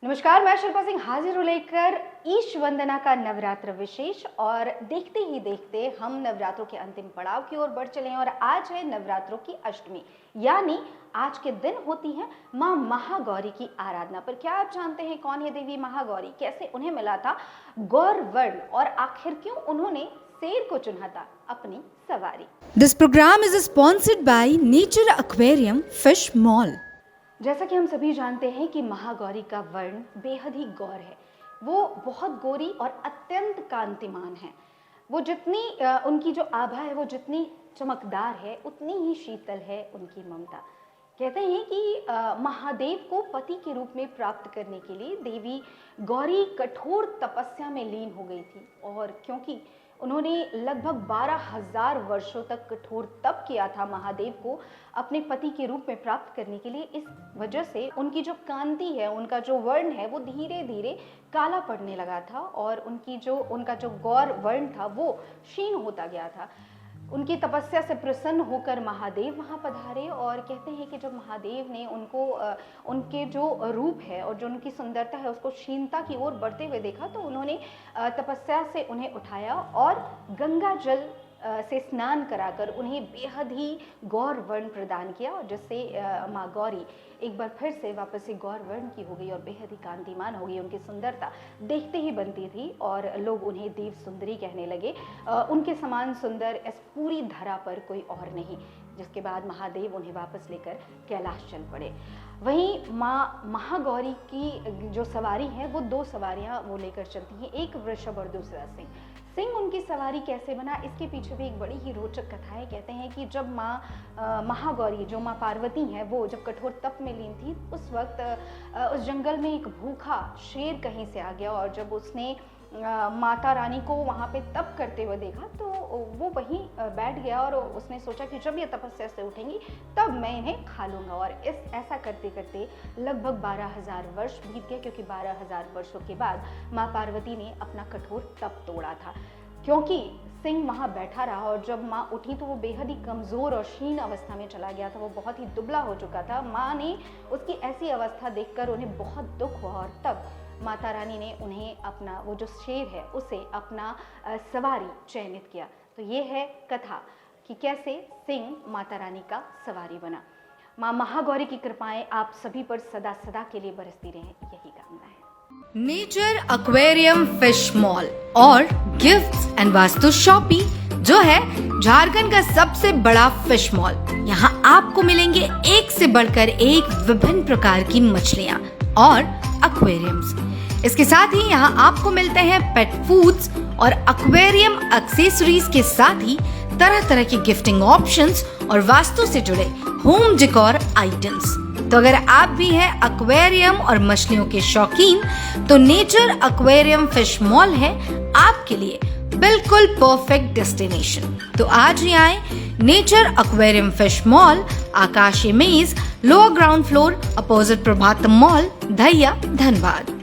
नमस्कार, मैं शिल्पा सिंह हाजिर हूँ लेकर ईश वंदना का नवरात्र विशेष। और देखते ही देखते हम नवरात्रों के अंतिम पड़ाव की ओर बढ़ चले हैं और आज है नवरात्रों की अष्टमी, यानी आज के दिन होती है माँ महागौरी की आराधना। पर क्या आप जानते हैं कौन है देवी महागौरी, कैसे उन्हें मिला था गौर वर्ण और आखिर क्यों उन्होंने शेर को चुना था अपनी सवारी। This program is sponsored by Nature Aquarium Fish Mall. जैसा कि हम सभी जानते हैं कि महागौरी का वर्ण बेहद ही गौर है। वो बहुत गोरी और अत्यंत कांतिमान है। वो जितनी उनकी जो आभा है वो जितनी चमकदार है उतनी ही शीतल है उनकी ममता। कहते हैं कि महादेव को पति के रूप में प्राप्त करने के लिए देवी गौरी कठोर तपस्या में लीन हो गई थी, और क्योंकि उन्होंने लगभग 12,000 वर्षों तक कठोर तप किया था महादेव को अपने पति के रूप में प्राप्त करने के लिए, इस वजह से उनकी जो कांति है, उनका जो वर्ण है वो धीरे धीरे काला पड़ने लगा था और उनका जो गौर वर्ण था वो क्षीण होता गया था। उनकी तपस्या से प्रसन्न होकर महादेव वहाँ पधारे और कहते हैं कि जब महादेव ने उनके जो रूप है और जो उनकी सुंदरता है उसको क्षीणता की ओर बढ़ते हुए देखा, तो उन्होंने तपस्या से उन्हें उठाया और गंगा जल से स्नान कराकर उन्हें बेहद ही गौर वर्ण प्रदान किया, और जिससे माँ गौरी एक बार फिर से वापस से गौर वर्ण की हो गई और बेहद ही कांतिमान हो गई। उनकी सुंदरता देखते ही बनती थी और लोग उन्हें देव सुंदरी कहने लगे। उनके समान सुंदर इस पूरी धरा पर कोई और नहीं। जिसके बाद महादेव उन्हें वापस लेकर कैलाश चल पड़े। वहीं माँ महागौरी की जो सवारी है वो दो सवारियाँ वो लेकर चलती हैं, एक वृषभ और दूसरा सिंह। सिंह उनकी सवारी कैसे बना, इसके पीछे भी एक बड़ी ही रोचक कथा है। कहते हैं कि जब माँ महागौरी जो माँ पार्वती हैं वो जब कठोर तप में लीन थी, उस वक्त उस जंगल में एक भूखा शेर कहीं से आ गया और जब उसने माता रानी को वहाँ पे तप करते हुए देखा तो वो वहीं बैठ गया और उसने सोचा कि जब ये तपस्या से उठेंगी तब मैं इन्हें खा लूँगा। और ऐसा करते करते लगभग 12,000 वर्ष बीत गए, क्योंकि 12,000 वर्षों के बाद माँ पार्वती ने अपना कठोर तप तोड़ा था। क्योंकि सिंह वहाँ बैठा रहा और जब माँ उठी तो वो बेहद ही कमज़ोर और क्षीण अवस्था में चला गया था, वो बहुत ही दुबला हो चुका था। माँ ने उसकी ऐसी अवस्था देखकर उन्हें बहुत दुख हुआ और तब माता रानी ने उन्हें अपना वो जो शेर है उसे अपना सवारी चयनित किया। तो ये है कथा कि कैसे सिंह माता रानी का सवारी बना। माँ महागौरी की कृपाएं आप सभी पर सदा सदा के लिए बरसती रहें, यही कामना है। नेचर एक्वेरियम फिश मॉल और गिफ्ट्स एंड वास्तु शॉपिंग जो है झारखंड का सबसे बड़ा फिश मॉल। यहाँ आपको मिलेंगे एक से बढ़कर एक विभिन्न प्रकार की मछलियाँ और एक्वेरियम्स। इसके साथ ही यहाँ आपको मिलते हैं पेट फूड्स और एक्वेरियम एक्सेसरीज के साथ ही तरह तरह के गिफ्टिंग ऑप्शंस और वास्तु से जुड़े होम डेकोर आइटम्स। तो अगर आप भी हैं एक्वेरियम और मछलियों के शौकीन तो नेचर एक्वेरियम फिश मॉल है आपके लिए बिल्कुल परफेक्ट डेस्टिनेशन। तो आज ही आए नेचर एक्वेरियम फिश मॉल, आकाशी मेज, lower ground floor, opposite Prabhatam mall, Dhaiya, Dhanbad.